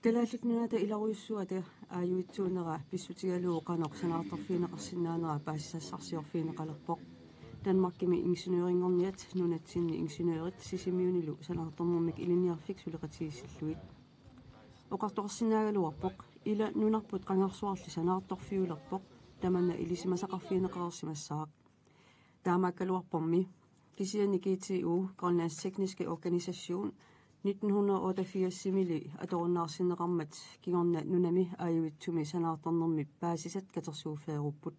Kalaalliknunaata ilaruissuata aayuitsuunera pissutigaluu qanoq sanaartorfiineqarsinnaanera paassissassarsiorfiineqalerpoq Danmarkimi ingeniøringorniat nunatsinni ingeniørit sisimiunilu sanaartornermik iliniarfik suleqatigissilluit oqartoqarsinnaagaluarpoq ila nunarput qangarsuarli sanaartorfiulerpoq tamanna ilisimasaqarfiineqarersimassaaq taamaakkaluarpormi kisiani GTU Grønlands Tekniske Organisation 1988 atorunnaarsinneqarmat kingorna nunami aayuitsumi sanaartornermi paasisat katersuuffeerupput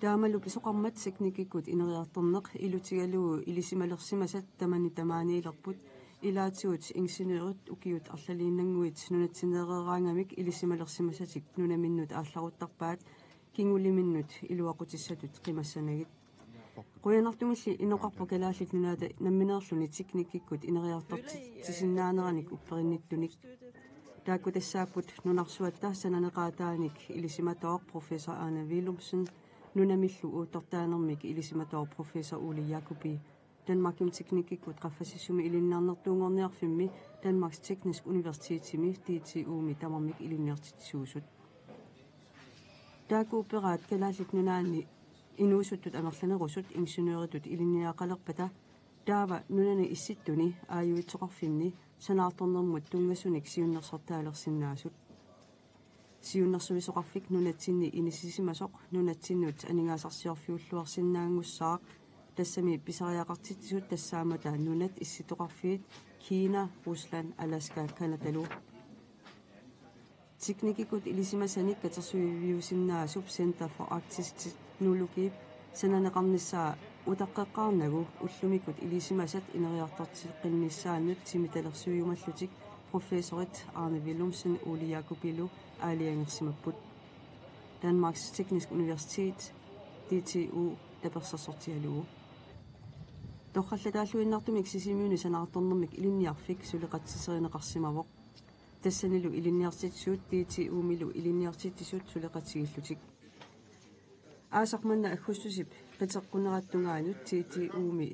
taamalu pisoqarmat teknikikut ineriartorneq ilutigaluu ilisimalersimasat tamani tamaaniilerput ilaatigut ingeniørit ukiut arlaliinnanguit nunatsinnereeraangamik ilisimalersimasatik nunaminnut aallaruttarpaat kingulliminnut iluaqutissatut qimassanagit Qoyanartumilli inoqarpo kalaallit nunaata nammineerluni teknikikkut ineriartortit tisinnaaneраник upperinnittunik taakku tassaapput nunarsuatta sananeqaataanik ilisimatoor professor Arne Willumsen nunamillu uuttortaanermik ilisimatoor professor Ole Jacobi Danmarkim teknikikkut qaffasissumi ilinnaarnertuungorniarfimmi Danmarks Teknisk Universitetimi DTUmi tamarmik ilinniartitsuusut taakku upperaat kalaallit nunaanni inuusuttut amerlanerusut ingeniøritut iliniaqalerpata taava nunani issittuni aayuitsoqarfinni sanaartornermut tungasunik siunnersortaalersinnaasut siunnersuisoqarfik nunatsinni inisisimasoq nunatsinnuut aningaasarsiorfiulluarsinnaangussaaq tassami pisariaqartitsut tassaamata nunat issitoqarfiit Kiina Rusland Alaska Kanadalu teknikikut ilisimasanik katersuiviusinnaasup Center for Arctic Technology sananeqarnissaa utaqqeqqaarnagu ullumikut ilisimasat ineriartortiqinnissaannut timitalersuiumallutik professorit Arne Willumsen Ole Jacobilu aaliangersimapput Danmarks Teknisk Universitet DTU tapersersortialugu torrallataalluinnartumik sisimiuni sanaartornermik ilinniarfik suleqatsiserineqarsimavoq tassanilu ilinniartitsuut DTU-milu ilinniartittisut suleqatigillutik aasarmanna agustusip qiteqquneraattungaanut DTU-mi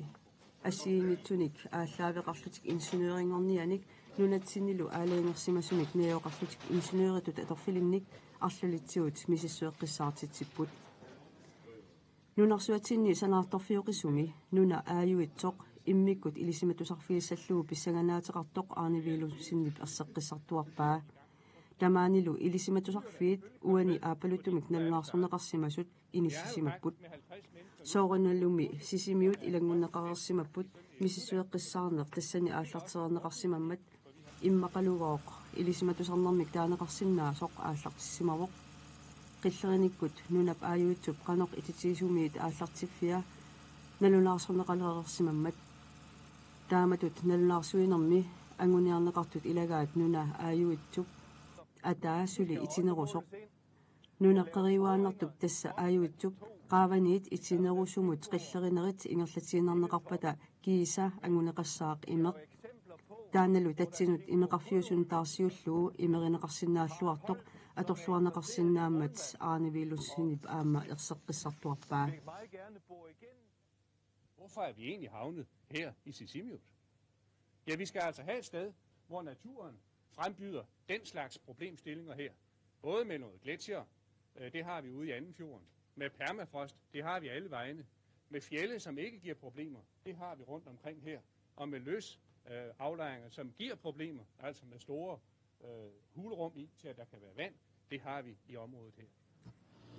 assiingitsunik ааллаавеқарлутик инженеерингорнианик нунатсиннилу аалаингерсимасумик наиоқарлутик инженееритут аторфилинник арлалитсиут мисиссуэққиссаартитсиппут нунарсуатсинни санаарторфиоқисуми нуна ааюитсоқ иммиккут илисиматусарфигиссаллугу писсаганаатеқартоқ Arne Willumsenнип ерсеққиссартуарпаа тамаанилу илисиматусарфиит уани аапалуттумик налунаарсорнеқарсимасут иниссисимаппут сооринналлуми сисимиут илангуннеқарерсимаппут мисиссуэққиссаарнеқ тассани ааллартерернеқарсимаммат иммақалугооқ илисиматусарнэрмик таанеқарсиннаасоқ ааллартиссимавоқ қиллериниккут нунап ааюитсуп қаноқ ититигисумиит ааллартиффиа налунаарсорнеқалерерсимаммат тааматут налунаарсуинерми ангуниарнеқартут илагаат нуна ааюитсуп атаасули итинерусоқ нунаққериуааннартуп тасса ааюитсуп qaavaniit itinerusumut qillerinеrit ingerlatiinarneqarpata kiisa anguneqassaaq imeq taanalu tatsinut imeqarfiusun taarsiullugu imerineqarsinnaalluartoq atorluarneqarsinnaammat Arne Willumsenip aamma erseqqissartuarpaa Hvorfor er vi egentlig havnet her i Sisimiut? Ja, vi skal altså have et sted, hvor naturen frembyder den slags problemstillinger her. Både med noget gletsjer, det har vi ude i Andenfjorden. Med permafrost, det har vi alle vegne. Med fjelde, som ikke giver problemer, det har vi rundt omkring her. Og med løs aflejringer, som giver problemer, altså med store hulrum i, til at der kan være vand, det har vi i området her.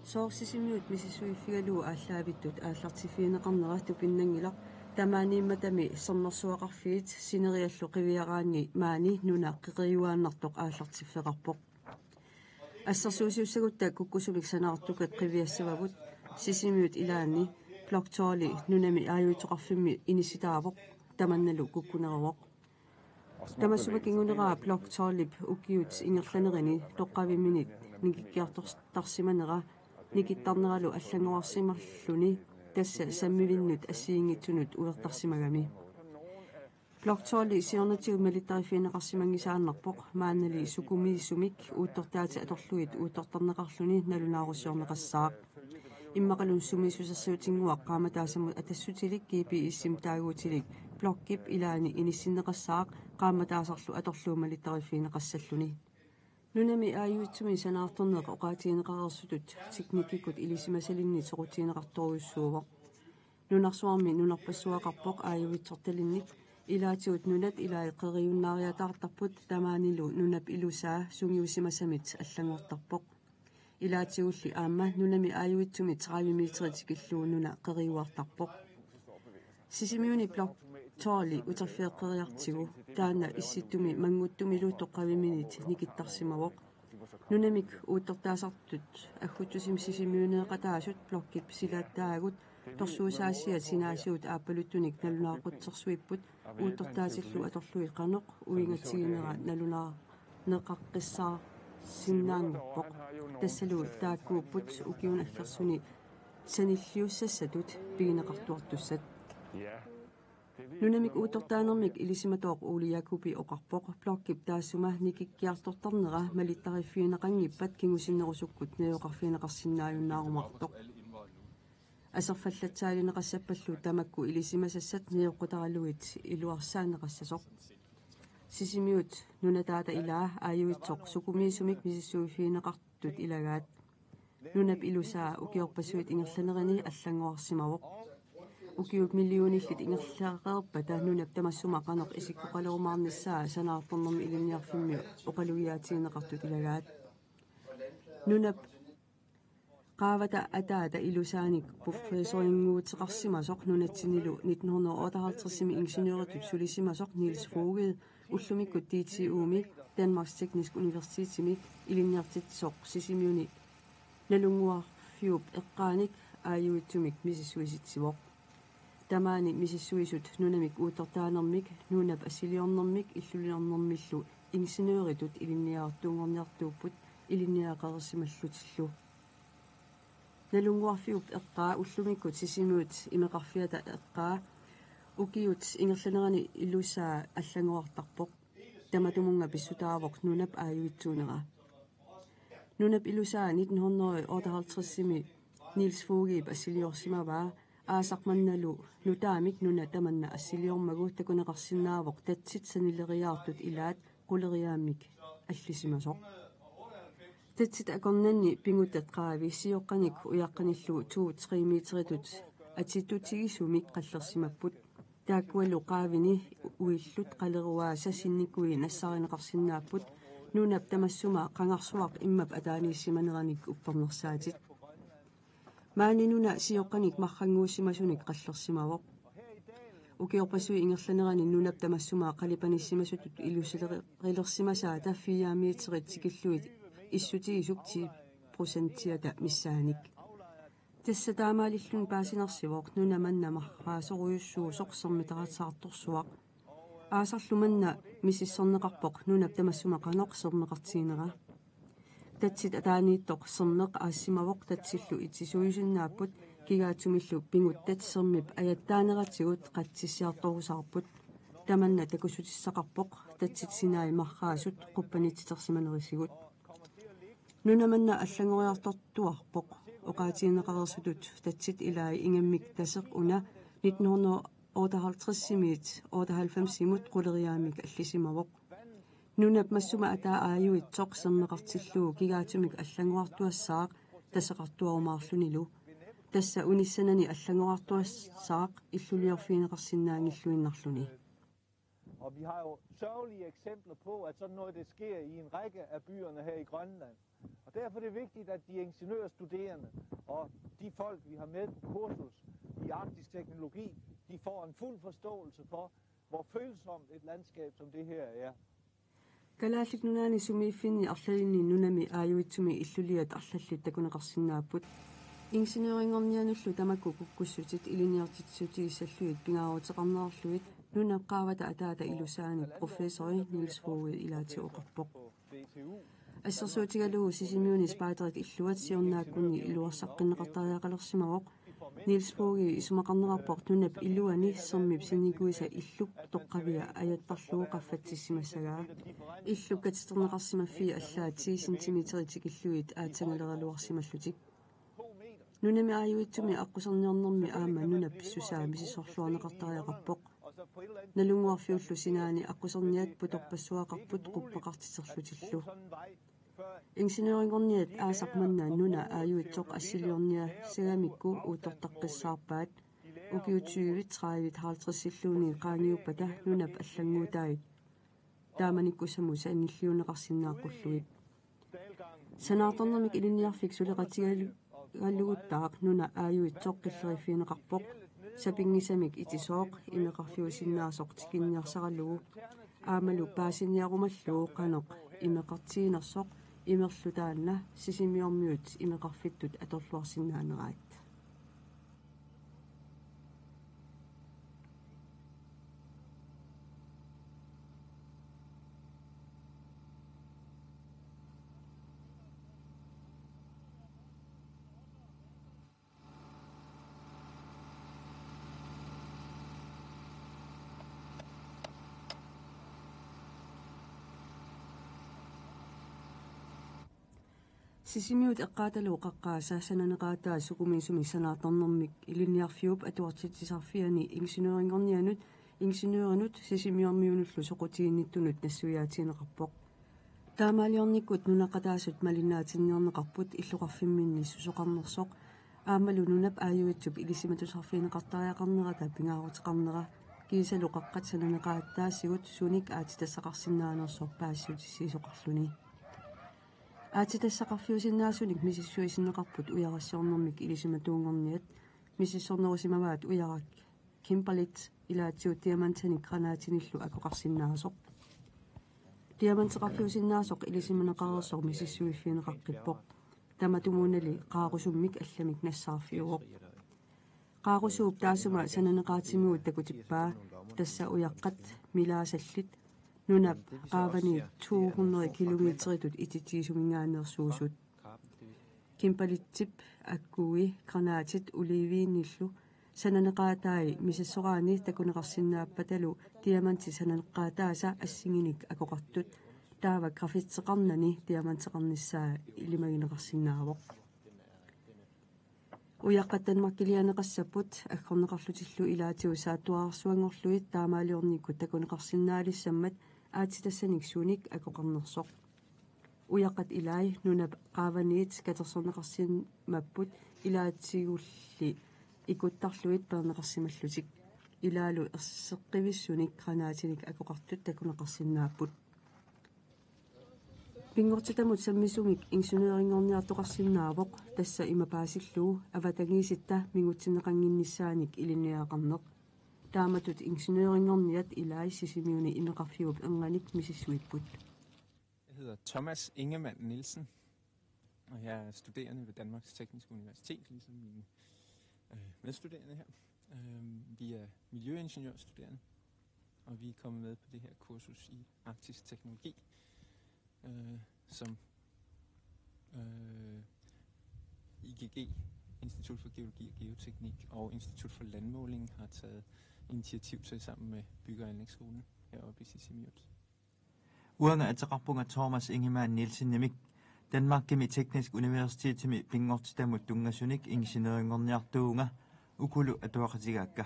Soorsisimmiut misisuiffigaluu aalлaavittut aallartifiineqarnera tupinnangilaq tamaaniimmatami sernersuaqarfiit sineriallu qiviaraanni maani nuna qiqeriuaannartoq aallartiffeqarpoq ассерсуусиуссагутта куккусумик санаартукат qivиассавагут сисимиут илаанни блокторли нунами ааюитоқарфимми иниситаавоқ таманналу куккунеравоқ тамассумакингунераа блокторлип укиут ингерланерини тоққавимминит никиккиартарсиманера никиттарнералу аллангуарсимарлуни тасса саммивиннут ассиингитсунут уертарсимагами блокторли сиорнатигу милитарифиинеқарсимангисааннарпоқ мааннали сукумииссумик уутторtaati аторлуит уутторторнеқарлуни налунаарусиорнеқассаақ иммақалун сумисусерсуутингуақ qaamataasамут атассутилик кипи иссим таагуутилик blokkip ilaani inissinneqassaaq qaamataasarlu atorluumalitarifiineqassalluni nunami aayuitsumi sanaartorneq oqaatiineqarersutut tiknikikut ilisimasalinni soqutiineqartoruissuuvoq nunarsuarmi nunarpassuaqarpoq aayuvitsortalinnik ilaatigut nunat ilaaeqeriunnaariataartarput tamaanilu nunap ilusaa sungiusimasamit аллангуортарпоq ilaatигулли аама нунами ааюитсуми 30 метритикиллуу нуна qeriuartarpoq сисимиуни блок толи утерфеэққериартигу таана исситтуми мангуттумилу тоққавиминит никиттарсимавоq нунамик ууттортаасартут аггутсусим сисимиунеэқатаасут блоккип силааттаагут торсуусаассиат синаасуут ааппалуттуник налунаақутсерсуиппут ууттортаасиллу аторлуи қанеқ уингатсигинера налунаа неқаққиссаа синнаангорпоқ тассалу тааккууппут укиун аллерсуни саниллиуссассатут пигинеқартуартуссат нунамик ууттортаанермик илисиматооқ уулиякупи оқарпоқ блоккип таассума никиккиартортарнера малиттариффиинеқангиппат кингусиннерусуккут наёқарфиинеқарсинааюннаарумартоқ асерфаллатсаалинеқассаппаллу тамакку илисимасассат ниоққутаралуит илуарсаанеқассасоқ сисимиут нунатаата илаа ааюитсоқ сукумиисумик мисиссуифиинеқартут илагаат нунап илусаа укиорпасуит ингерланерини аллангуарсимавоқ укиук миллиониллит ингерлаареерпата нунап тамассума қанеқ исиккоқалерумаарниссаа санаарторнерми илинниарфимми оқалугиаатиинеқартут илагаат нунап qaavata ataata ilusaanik professoringuutseqarsimasoq nunatsinnilu 1958-simi ingeniøritut sulisimasoq Niels Foged ullumikku TTUmi Danmarks Teknisk Universitetsimi ilinniartitsoq sisimiuni nalunguarfiup eqqaanik aayuitsumik misissuisitsivoq tamaani misissuisut nunamik uutortaanermik nunap assiliornermik illuliornermillu ingeniøritut ilinniaartuungorniartuupput ilinniaqersimallutillu nalunguarfiup eqqaa ullumikku sisimiut imeqarfiata eqqaa ukiut ingerlanerani illusaa allanguartarpoq tamatumunga pissutaavoq nunap aayuitsuunera nunap illusaa 1958-simi Niels Foged assiliorsimavaa aasarmannalu nutaamik nuna tamanna assiliormagu takuneqarsinnaavoq tatsit sanilleriaartut ilaat quleriaamik allisimasoq tatsit akornanni pingutat qaavi sioqqanik uyaqqanillu 2-3 meteritut atitutsigisumik qallersimapput taakkualu qaavini uillut qaleruaasa sinnikui nassarineqarsinnaapput nunap tamassuma qangarsuaq immap ataaniissimaneраник uppernersaatit maani nuna sioqqanik marranguussimasunik qallersimavoq ukiorpasui ingerlanerani nunap tamassuma qalipanissimasutuk illusilerillersimasaata 4 meterit tikilluit issutigisuk 10%-ата миссааник тасса таамаалиллун паасинерсивоқ нунаманна маррааsoruйуссуу соқсермитаратсаарторсуақ аасарлуманна миссиссернеқарпоқ нунап тамассума қанеқсернеқартиинера татсит атаанииттоқ сернеқ аассимавоқ татсиллу итсисуйусиннааппут кигаатсумиллу пингуттат сермип аяттаанератигут қатсиссиарторусаарпут таманна такусутиссақарпоқ татсит синаи марраасут қуппанитситерсиманерисигут нунаманна аллангориартортуарпоқ оqaatiineqarersutut tatsit ilai ingammik taseq una 1958-simit 98-simut quleriaamik allisimavoq nunap massuma ataa aayuitsoq serneqartilluu kigaatumik allanguartuassaaq taseqartuarumaarlunilu tassa unissanani allanguartuassaaq illuliorfiineqarsinnaangilluinnarluni. Og vi har jo sørgelige eksempler på, at sådan noget det sker i en række af byerne her i Grønland. Og derfor er det vigtigt, at de ingeniørstuderende og de folk, vi har med på kursus i arktisk teknologi, de får en fuld forståelse for, hvor følsomt et landskab som det her er. Kalaallik nunaani sumiiffinni arlalini nunami aayuitsumi illuliat arlallit takuneqarsinnaapput ingeniøringornianullu tamakku kukkussutit iliniartitsutigissalluit pingaaruteqarnerarluit nunap qaavata ataata ilusaani professori Niels Foged ilaati oqarpoq ассерсуутигалугу сисимиуни спаатарит иллуат сиорнааккунни илуарсаққиннеқартариақалерсимавоқ Niels Foged исумақарнерарпоқ нунап илуани сермип синникуиса иллук тоққавиа аяттарлугу қаффатсиссимассагаа иллук катистернеқарсимаффи аллаа 10 сантиметритикиллуит аатсангалералуарсималлутик нунами ааюитсуми аққусерниорнэрми аама нунап писсусаа мисисорлуарнеқартариақарпоқ налунгуарфиуллу синаани аққусерниат путорпассуақарпут қуппақартисерлутиллу ингенерингорниат аасақманнаа нуна ааюитсоқ ассилиорниа сагамикку уутортаққиссаарпаат укиутсуивит 30-50-силлууни qaangiuppata nunap аллангуутаит тааманиккусаму сааниллиунеқарсинааққуллугит санаарторнэрмик илинниарфик сулеқатигалугуттаақ нуна ааюитсоқ қиллериффиинеқарпоқ сапингисамик итисооқ имеқарфиусиннаасоқ тикинниарсаралугу аамалу паасинниарумаллуу қанеқ имеқартиинерсоқ имерлутаанна сисимиормиут имеқарфиттут аторлуарсинаанераат сисимиут эққааталу қаққааса сананеқаатаа сукумисуми санаарторнэрмик илинниарфиуп атуартитисарфиани ингенерингорнианут ингенеринут сисимиормиунуллу соқутигинниттунут нассуяатинеқарпоқ таамаалиорниккут нунақатаасут малиннаатинниорнеқарпут иллуқарфимминни сусоқарнерсоқ аамалу нунап ааюитсуп илисиматусарфиинеқартариақарнерата пингаарутеқарнера кисалу қаққат сананеқааттаассигут суник аатитассақарсинаанерсор паассутиссисоқарлуни аатитассақарфиусиннаасуник мисиссуисиннеқарпут уярассиорнэрмик илисиматуунгорниат миссиссорнерусимаваат уярак кимпалит илаатсиут диамантаник гранаатиниллу акоқарсинаасоқ диамантеқарфиусиннаасоқ илисиманеқарерсор миссиссуиффиинеқарқиппоқ таматумуунали қаарусуммик алламик нассаарфиуоқ қаарусууп таасума сананеқаатимиут такутиппаа тасса уяққат милаасаллит нунап qaavani 200 километритут ититиисумингаанерсуусут кимпалитсип аккуи гранаатит уливиинниллу сананеқаатааи мисиссораани такунеқарсинааппаталу диаманти сананеқаатааса ассигиник акоқартут таава графитсеқарнани диамантеқарниссаа илимагинеқарсинаавоқ уяққаттанмаркилианеқассаппут аггорнеқарлутиллу илаатиусааттуаарсуангорлуит таамаалиорникку такунеқарсинаалиссаммат аатитассаник суник акоқарнерсоқ уяққат илаи нунап qaavaniit катерсорнеқарсимаппут илаатсигулли икуттарлуит пернеқарсималлутик илаалу ерсеққивиссуник гранаатиник акоқартут такунеқарсинааппут пингортитамут саммисумик ингенерингорниартоқарсинаавоқ тасса имапаасиллуу аватагииситта мигутсинеқангиннссааник илинниаақарнеқ тааматут ингенерингорниат илаи сисимиуни имеқарфиуп энганик мисиссуиппут. Jeg hedder Thomas Ingemann Nielsen, og jeg er studerende ved Danmarks Tekniske Universitet, ligesom mine medstuderende her. Vi er miljøingeniørstuderende, og vi er kommet med på det her kursus i arktisk teknologi, som IGG, Institut for Geologi og Geoteknik og Institut for Landmåling har taget initiativ til sammen med Bygge- og Anlægsskolen heroppe i Sisimiut. Uanga ataqarpunga Thomas Ingemann Nielsen nemik Danmarkimi Teknisk Universitetimi pingortitamut tungasunik ingeniøringorniartuunga ukulu atuaqatigaakka.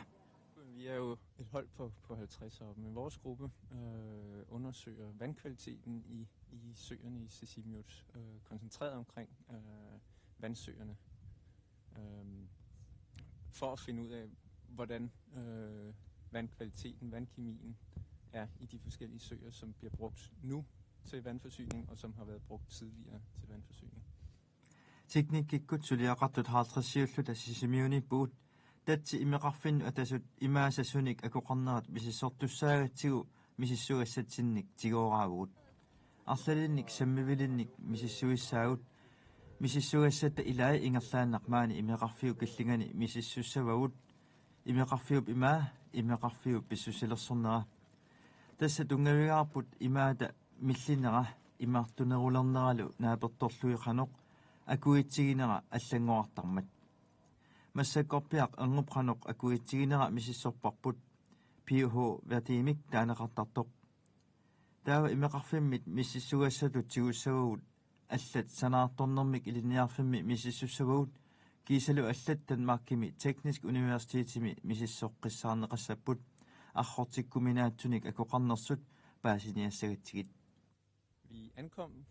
Vi er jo et hold på 50 år, men vores gruppe undersøger vandkvaliteten i søerne i Sisimiut, koncentreret omkring vandsøerne, for at finde ud af, hvordan vandkvaliteten, vandkemien er i de forskellige søer, som bliver brugt nu til vandforsyning, og som har været brugt tidligere til vandforsyning. Teknikikkut suliaqartut 50-siullut Sisimiuni puut tatsi imeqarfin atasut imaasasunik akoqarnerat misissortussaagatigu misissugassatsinnik tigoraaguut arlalinnik sammivilinnik misissuissaagut misissugassatta ilai ingerlaannaqmaani imeqarfiu killingani misissussavagut imeqarfiup imeqarfiup pissusilersornera tassa tungavigaarput imaata millinera imaartunerulerneralu naapertorluiqanoq akuitsiginera аллангуартармат массаккорпиақ ангупқаноқ акуитсигинера мисиссорпарпут PH вертимик таанеқартартоқ таава имеқарфиммит миссиссугассатут тигуссагуут аллат санаарторнэрмик илинниарфимми миссиссуссагуут кисалу аллат Danmarkimi Teknisk Universitetimi мисиссоққиссаарнеқассаппут архортиккуминаатсуник акоқарнерсут паасиниассагатсигит. Vi ankom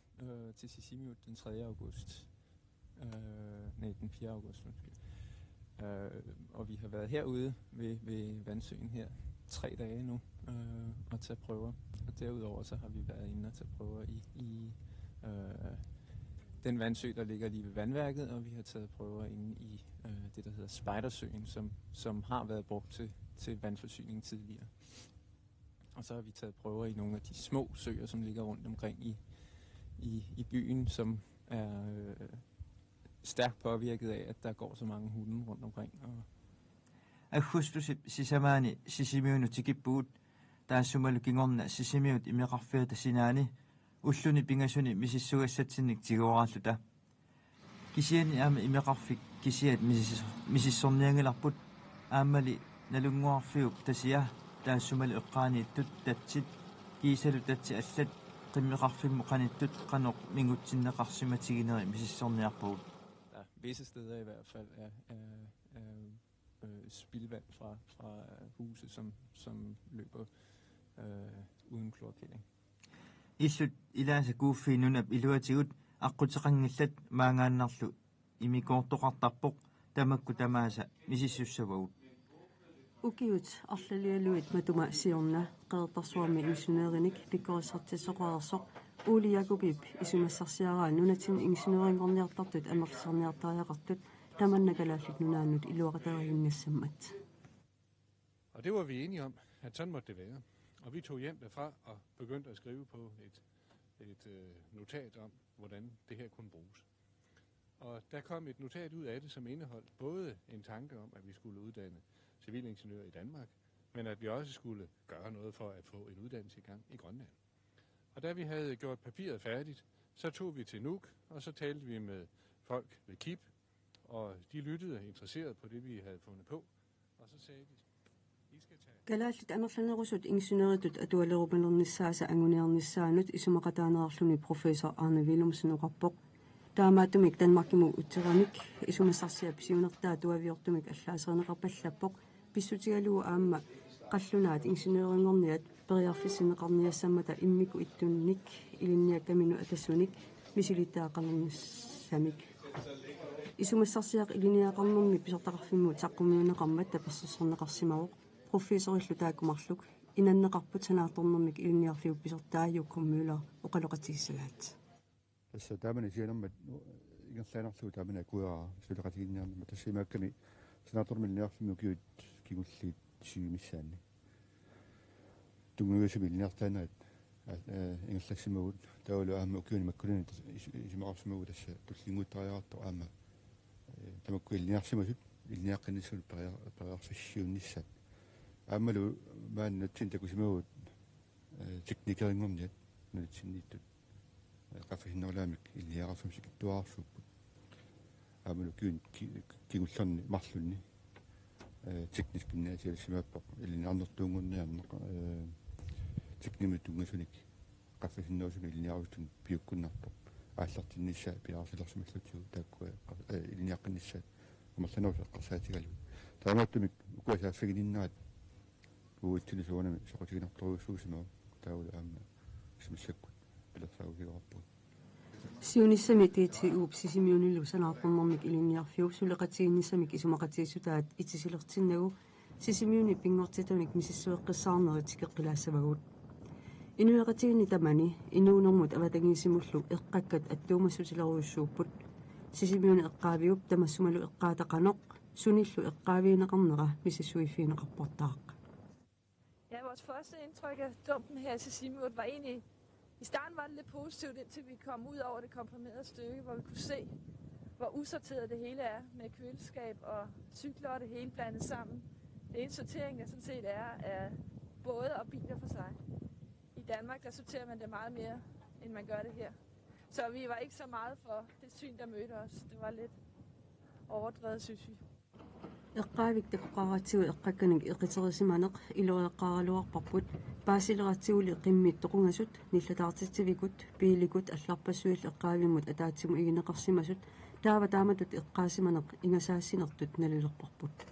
til Sisimiut den 3. august. Den 4. august. Og vi har været herude ved vandsøen her 3 dage nu og tage prøver. Og derudover så har vi været inde og tage prøver i den vandsø, der ligger lige ved vandværket, og vi har taget prøver inde i det, der hedder Spejdersøen, som har været brugt til vandforsyning tidligere. Og så har vi taget prøver i nogle af de små søer, som ligger rundt omkring i byen, som er stærkt påvirket af, at der går så mange hunde rundt omkring. Agustus sisamaani sisimiunut tikippuut taassumалукингорна sisimiut имеқарфиута синаани уллуни пингасуни мисиссугассатсинник тигуорааллута кисиани аама имеқарфик кисиат мисиссорниангиларпут ааммали налунгуарфиуп тасиа таассумали эққаанииттут татсит кисалу татси аллат qimmeqarfimmu qanittut qanoq mingutsinneqarsimatigинери мисиссорниарпугут. Visse steder i hvert fald er spildvand fra huse, som løber uden kloakering. Illut ilaasa kuuffiinunap iluatigut aqqutеqanngillat maangaannarlu imikoortoqartarpoq tamakku tamaasa misissussavagut. Ukiut arlalialuit matuma siorna qeertarsuami ingeniørinik pikkorisartissoqaarsoq Uli Jakobib isumassarsiaraa nunatin ingeniøringorniartartut amersarniartaajaqartut tamannakalaalluk nunaannut iluaqatariginnassammat. Og det var vi enige om, at sådan måtte det være. Og vi tog hjem derfra og begyndte at skrive på et notat om, hvordan det her kunne bruges. Og der kom et notat ud af det, som indeholdt både en tanke om, at vi skulle uddanne civilingeniører i Danmark, men at vi også skulle gøre noget for at få en uddannelse i gang i Grønland. Og da vi havde gjort papiret færdigt, så tog vi til Nuuk, og så talte vi med folk ved KIP, og de lyttede interesseret på det, vi havde fundet på. Og så sagde de, I skal tage... Kalaallit anerlanerusut ingeniøritut atualerupalernissaasa anguneernissaanut isumaqataanerarluni professor Arne Willumsen uqarpoq taamaatumik Danmarkimu utteramik isumassarsiap siunertaa tuaviortumik allaaserneqarpallappoq pissutigaluu aamma qallunaat ingeniøringorniat periarfissineqarniassammata immiku ittunnik ilinniakkaminu atassunik misilitaaqalernissamik isumassarsiaq iliniaqarnermi pisortaqarfimmu taqqummiuneqarmat tapassersorneqarsimaruq professorillu taakkumarluk inanneqarput sanaartornermik ilinniarfiu pisortaajukkum Müller oqaloqatiissalaat. Tässä tämmöinen siinä ikään säännöksellä tämmöinen kuja sillä katiin mutta se mäkkäni sanatormilniarfimu kikullit syymissään. Tunguisi milniartana inglaksimuut tawlu aamma kyynmakkulin isimaarsimu tässä tullinguuttariarto aamma tamakku ilniarsimusut ilniaqqinnissul periarfissiunnissat aammalu maannatsin takusimuut teknikeriнгорниат nutsinniittut qafihinnerlaamik ilniarafumsik tuaarsupput aammalu kingullerni marlunni teknisk gymnasialissimaappoq ilniarnertuungunniarneq teknimet tungasunik qafihinnerusumi ilniarustun piukkunnarpoq aallartinnissa piaarsilersumallutiu taakkua ilniaqqinnissaat umarlanerus eqqarsaatigalu taamaattumik ukuasaaffigininneraat uutsinisuunami soqutiginartoruussuusimaa taawula aamma ismissakkut pilersaagusigarappuut Siunissamiti uupsisimiunillu sanaartornermik ilinniarfiup suleqatiinnissamik isumaqatiissutaat itisilertinnagu sisimiuni pingortitunik misissueqqissaarnerit tikeqqilaassavagut inueqatiinni tamani inuunermut avatangiisimullu eqqakkat attuumassutileruussuupput sisimiuni eqqaaviup tamassumalu eqqaataqanoq sunillu eqqaaviineqarnera misissuifiineqarportaaq. Ja, vores første indtryk af dumpen her i Sisimiut var egentlig i starten var det lidt positivt, indtil vi kom ud over det komprimerede stykke, hvor vi kunne se, hvor usorteret det hele er med køleskab og cykler og det hele blandet sammen. Det eneste sortering, der sådan set er både og biler for sig. I Danmark, der sorterer man det meget mere, end man gør det her. Så vi var ikke så meget for det syn, der mødte os. Det var lidt overdrevet, synes vi. Eqqaavik teqqaaratsiu eqqakkanik iqiterisimaneq ilueqqaaraluarparput paasileratiuli qimmittoqungasut nillataartitsivikut piilikut allarpassuill eqqaavimmut ataatimu igineqarsimasut taava taamatut eqqaasimaneq ingasaassinertut nalilerparput.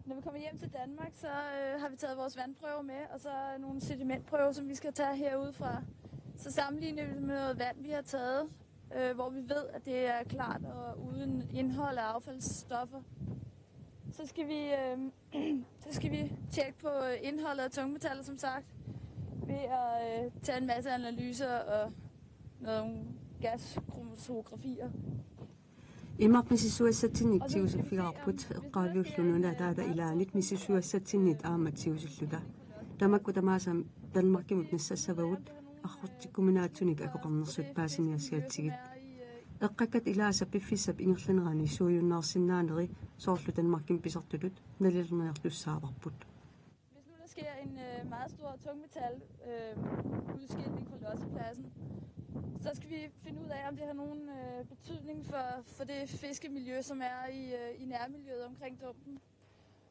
Når vi kommer hjem til Danmark, så har vi taget vores vandprøver med, og så nogle sedimentprøver, som vi skal tage herudefra. Så sammenligner vi med noget vand, vi har taget, hvor vi ved, at det er klart og uden indhold af affaldsstoffer. Så skal vi tjekke på indholdet af tungmetaller, som sagt, ved at tage en masse analyser og nogle gaskromatograffier. Имак мисисуассатсинниттигусуффигарпут эққаавиуллунуна таата илаанит мисисуассатсиннит ааматсиусуллута тамакку тамаасам данмаркимут нассассавагут аррутсиккуминаатсуник акоқарнерсут паасиниассиатсигит эққаккат илааса пиффиссап ингерланерани суйуннаарсиннаанери соорлу данмарким писартулут налилернеерлуссааварпут. Hvis nu der sker en meget stor tungmetal udskilning fra lossepladsen, så skal vi finde ud af, om det har nogen betydning for det fiskemiljø, som er i nærmiljøet omkring dumpen.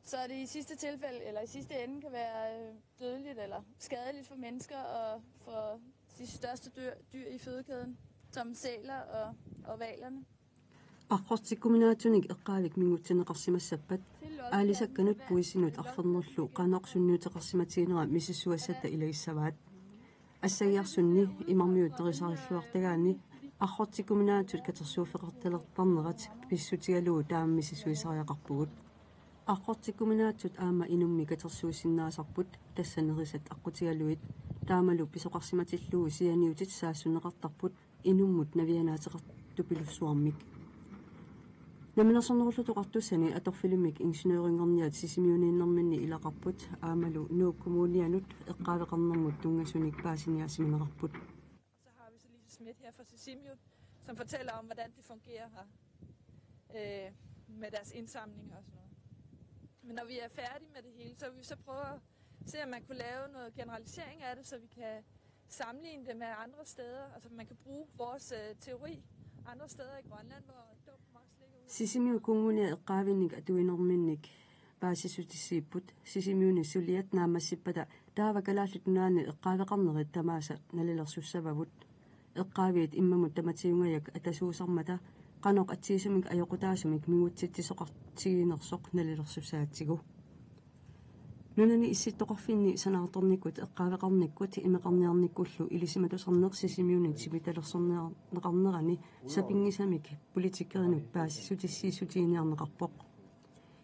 Så det i sidste tilfælde, eller i sidste ende, kan være dødeligt eller skadeligt for mennesker og for de største dyr i fødekæden, som sæler og hvalerne. Аррортиккуминаатуник эққаавик мингутсинеқарсимассаппат аалисакканут пуисинут арфернерлу қанеқсунниутеқарсиматиинера мисиссуассатта илагиссаваат ассагиарсунни имармиуттерисариллуартагаани аррортиккуминаатут катерсууфеқарталертарнерат писсутигалуу тааммисисуисариақарпугут аррортиккуминаатут аама инумми катерсуисиннаасарпут тассанерисат аққутигалуит таамалу писоқарсиматиллуу сианиутит саассунеқартарпут инуммут навианаатеқартупилуссуармик наминерсорнеруллутоқартуссани аторфилимик ингениøringorniat сисимиунииннэрминни илақарпут аамалу нууккумуунианут эққаавеқарнэрмут тунгасуник паасиниасиминеқарпут. Så har vi så Lise Schmidt her fra Sisimiut, som fortæller om, hvordan det fungerer her med deres indsamlinger og sådan noget. Men når vi er færdige med det hele, så vil vi så prøve at se, om man kunne lave noget generalisering af det, så vi kan sammenligne det med andre steder. Altså man kan bruge vores teori andre steder i Grønland, hvor dumpen også ligger ude. Sisimiu kommunia eqqaavinnik atuinerminnik paasisutissiipput sisimiuni suliat naamassippada taavakalaallutunaani eqqaaveqarnerit tamaasa nalilersussavavut eqqaaviit immamut tamatiungajak atasuusarmata qanoq atsiisumik ajoqutaasumik mingutsittisoqartigiinersoq nalilersussaatsigu nunani issittoqarfinni sanaatornikut eqqaaveqarnikkut imeqarniarnikkullu ilisimatusarneq sisimiunit simitalersorneqarnerani sapingisamik politikerinuk paasisutissiisutiiniarneqarpoq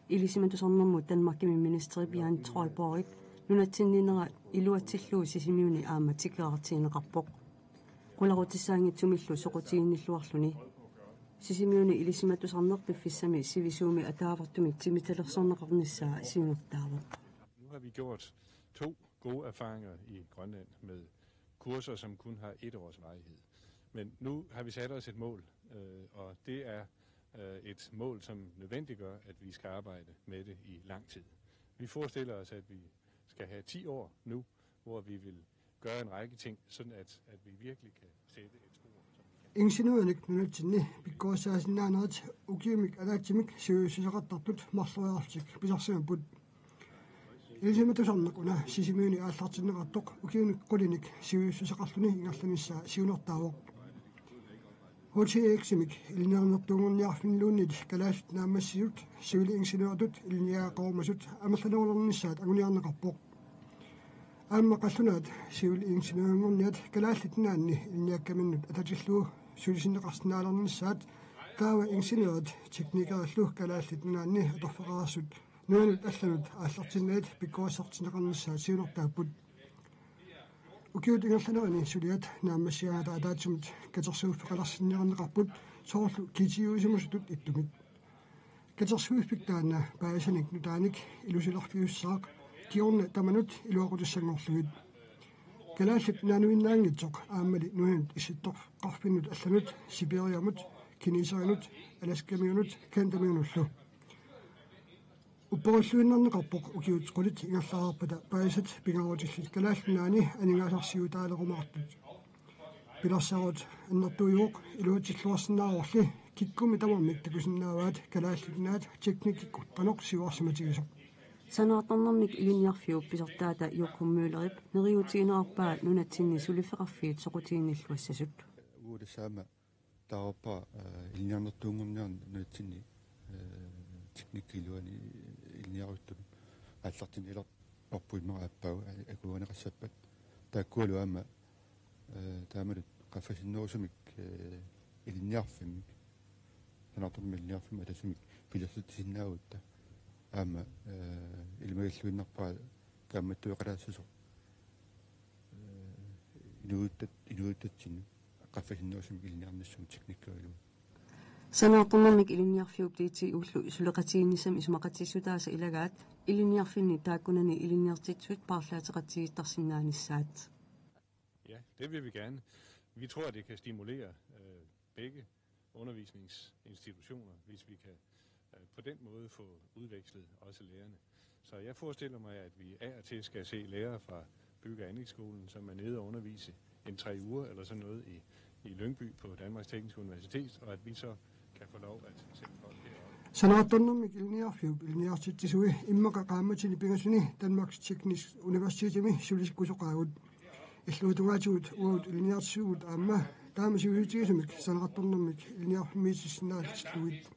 ilisimatusarnermut Danmarkimi ministeri Bjarne Troelborg nunatsinninera iluatilluu sisimiuni aama tikeraartiineqarpoq qularutissaangittumillu soqutiginnilluarluni sisimiuni ilisimatusarneq piffissami sivisuumi ataavartumik timitalersorneqarnissaa isiunertaavoq. Nu har vi gjort 2 gode erfaringer i Grønland med kurser, som kun har 1 års varighed. Men nu har vi sat os et mål, og det er et mål, som nødvendiggør, at vi skal arbejde med det i lang tid. Vi forestiller os, at vi skal have 10 år nu, hvor vi vil gøre en række ting, sådan at vi virkelig kan sætte et spor. Ingeniørenik nunatsinni pikkuassaasinnaaneret ukiumik alaatsimik siusiseqartartut marluriartik pisarsimaput ilisimatusarnequna sisimiuni aallartinneqartoq ukiunik qulinik siusiseqarluni ingerlanissaa siunertaavoq HTX-imik iliniarnertuungorniarfinluunnit kalaallut naammassisut sivili ingeniørtut iliniaqaormasut amallaneulernissaat aguniarneqarpoq aamma qallunaat sivili ingeniørngorniat kalaallutnaanni iliniakkamannut atatilluu sulisinneqarsinaalernissaat taava ingeniørt teknikerallu kalaallutnaanni atorfeqararsut nuanut allanut aallartinnaat pikkuassartineqarnissaat siunertaapput ukiut ingerlanerani suliat naammassiaata ataatsumut katersuuffeqalarsinniarneqarput soorlu kitiuisimusutut ittumit katersuuffik taanna paasanik nutaanik ilusilarfiussaaq kiorna tamanut iluaqutiссангорлугит kalaallut naanuinnaangitsoq aammali nuanut issittorqarfinut allanut siberiamut kiniserinut alaskamiunut kantamiunullu upporulluinnerneqarpoq ukiut qulit ingerlaarpata paasat pingarutillit kalaallunaani aningaasarsiutaalerumaartut pilarsarut annertuiuoq iluatilluarsinnaarorli kikkumi tamarmik takusinnaavaat kalaallunaat teknikikkut qanoq siuarsimatigisoq санаартарнэрмик илиниарфиуп писартаата юккуммуулерип нериутиинерарпаа нунатсинни сулифеқарфиит соқутииниллуассасут уудасаама таапа илниарнертуунгорниарн нунатсинни техниккилуани илниарутту ааллартин илер орпуиммара аппау акуанеқассаппат тааккуалу аама таамалут qaffasinnерусумик илниарфимик санаатормиллиарфима тасумик пилерсутсиннаагутта аама илмагиллуиннарпаа тааматтуеқалаассусо инуиттатсину qaffasinnерусумик илниарнассуг техниккуалу санаатормик илинниарфиуп тиити уллу сулеқатигиннисам исумақатиссутааса илагаат илинниарфинни тааккунани илинниартитсут paarlaatiqatigiittarsinnaanissaat. Ja, det vil vi gerne. Vi tror, at det kan stimulere begge undervisningsinstitutioner, hvis vi kan på den måde få udvekslet også lærerne. Så jeg forestiller mig, at vi af og til skal se lærere fra Bygge- og Anlægsskolen, som er nede og undervise 3 uger eller sådan noget i Lyngby på Danmarks Tekniske Universitet, og at vi så kan få lov at sende folk heroppe. Sanaatornermik ilniarfiup ilniartitsisui immaqa qaammatini pingasuni Danmarks Tekniske Universitetimi sulisikkusoqaagut illuutungaatugut uut ilniartisugut aamma taamasiusiutigisumik sanaqartornermik ilniarfimiisissinaaltilluit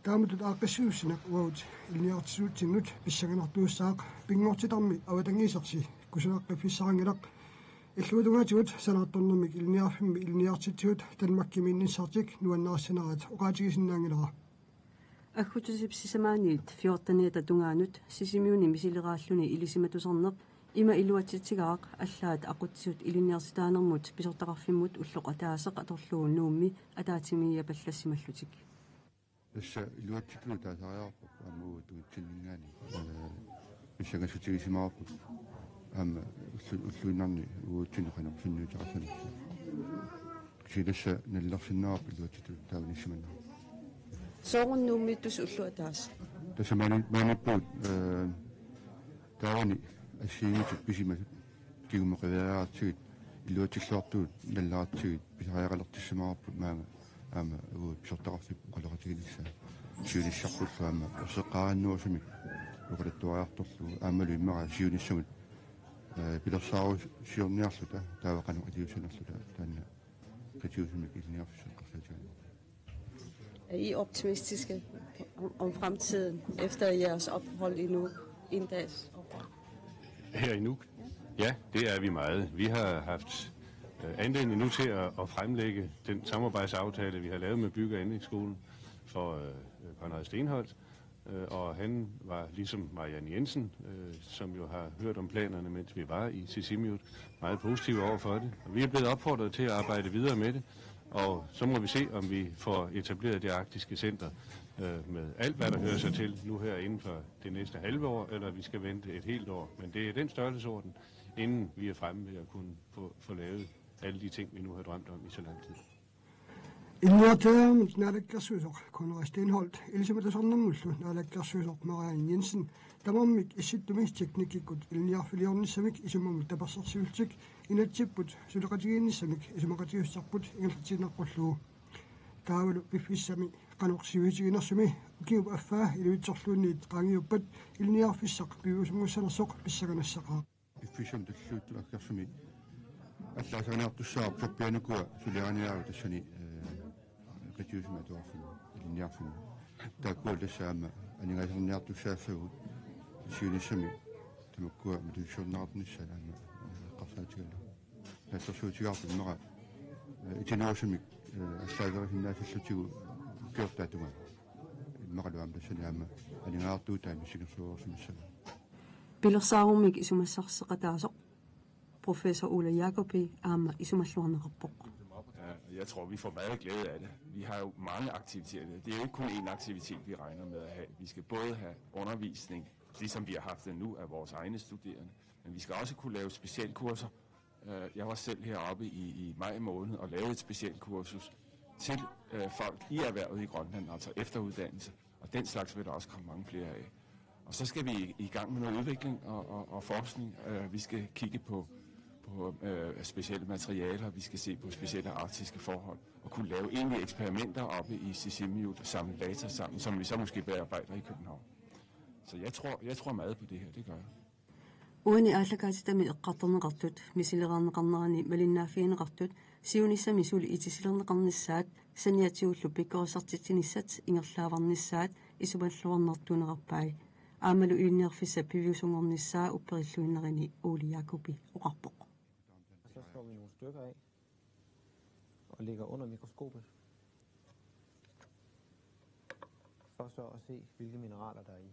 taamutut aaqqissuussinak uut ilniartisuutsinnut pissanganartuussaaq pingortitarmi avatangiisersi kusunaqqifissarangilaq illuutungaatugut sanaatornermik ilniarfimmi ilniartitsut Danmarkimiinniссартик nuannerassanarat oqaatigisinnaangilera аггутусипсисамааниит 14-нита тунгаанут сисимиуни мисилерааллуни илисиматусарнеқ има илуатситсигаақ аллаат ақутсут илинниарситаанермут писортақарфиммут уллоқатаасеқ аторлуу нуумми атаатимия паллассималлутик Tässä illuatsikluu taasariarpu aamuu tuutsinningaani missagasutigisimaarpu aama ulluinarni uutsinneqaner sunnuutaqassanarsu kidassa nallersinnaarpu illuatsikluu taavanissimanna сооруннууммиттус уллуатаас tässä maanippuut taavani ассиигитик писимасут кигумеқивараартигит илluatsiклуартуут наллаартигит писариақалертиссимаарпут маага аама уу писортақарфип қалератигилисса сиулиссарпуллу аама орсеққараннуусумик укалаттуариарторлу аамалу иммара сиуниссагут пилерсаару сиорниарлута таавақану атиусанерлута таанна катиусумик илниарфиссаққарлатигани I optimistiske om fremtiden efter jeres ophold i Nuuk, inddags ophold? Her i Nuuk? Ja, det er vi meget. Vi har haft anledning nu til at fremlægge den samarbejdsaftale, vi har lavet med Bygge- og Anlægsskolen for Conrad Stenholt. Og han var ligesom Marianne Jensen, som jo har hørt om planerne, mens vi var i Sisimiut, meget positive over for det. Og vi er blevet opfordret til at arbejde videre med det. Og så må vi se, om vi får etableret det arktiske center med alt, hvad der hører sig til nu her inden for det næste halve år, eller vi skal vente et helt år. Men det er den størrelsesorden, inden vi er fremme ved at kunne få lavet alle de ting, vi nu har drømt om i så lang tid. Innuateamut naalakkersuusoq Conrad Stenholt ilisimatasarnermullu naalakkersuusoq Marianne Jensen tamammik issittumis teknikikkut ilniarfiliornissamik isumamut tapassarsiultik inatsipput suleqatigiinnissamik isumaqatiussarput ingallertinarqullugu taavalu piffissami qanorsiuitiginersumi ukiup affaa iluitsorluunniit qaangiuppat ilniarfissaq piusungussanersoq pissaganassaqaa iffisam tulluuttu akkersumi аллаасаганиартуссаа сорпианукуа сулианиару тассани qatiusuma tuarfulu ilniarfulu taakkuа тассаама анигасерниартуссаассагут сиунissami тамаккуа мутуссорнаарнissaalaама qarsaatiгалlu тассерсуутигаарту иммара итинерусумик аллааверисиннаасаллутигу киортаатунга иммаралуам тассаниаама анигаартуутаами сигерсуорсимассага пилерсааруммик исумассарсеқатаасоқ professor Ole Jacobi aama isumalluarneqarpoq. Jeg tror, vi får meget glæde af det. Vi har jo mange aktiviteter. Det er jo ikke kun én aktivitet, vi regner med at have. Vi skal både have undervisning, ligesom vi har haft det nu af vores egne studerende, men vi skal også kunne lave specialkurser. Jeg var selv heroppe i maj måned og lavede et specialkursus til folk i erhvervet i Grønland, altså efteruddannelse, og den slags vil der også komme mange flere af. Og så skal vi i gang med noget udvikling og forskning. Vi skal kigge på specielle materialer, vi skal se på specielle arktiske forhold, og kunne lave egentlige eksperimenter oppe i Sisimiut og samle data sammen, som vi så måske bearbejder i København. Så jeg tror meget på det her, det gør jeg. Uani aallakaatitami eqqartorneqartut misileqarneqarnerani malinnaaffiineqartut siunissami suli itisilerneqarnissaat saniatiullu pikkorisartitsinissat ingerlaavarnissaat исумаллуарнартунерпай аамалу иинниарфисса пивиусунгорнissaa уппериллуиннерини Ole Jacobi Oqarpoq. Så slår vi nogle stykker af og lægger under mikroskopet. For så at se, hvilke mineraler der er i.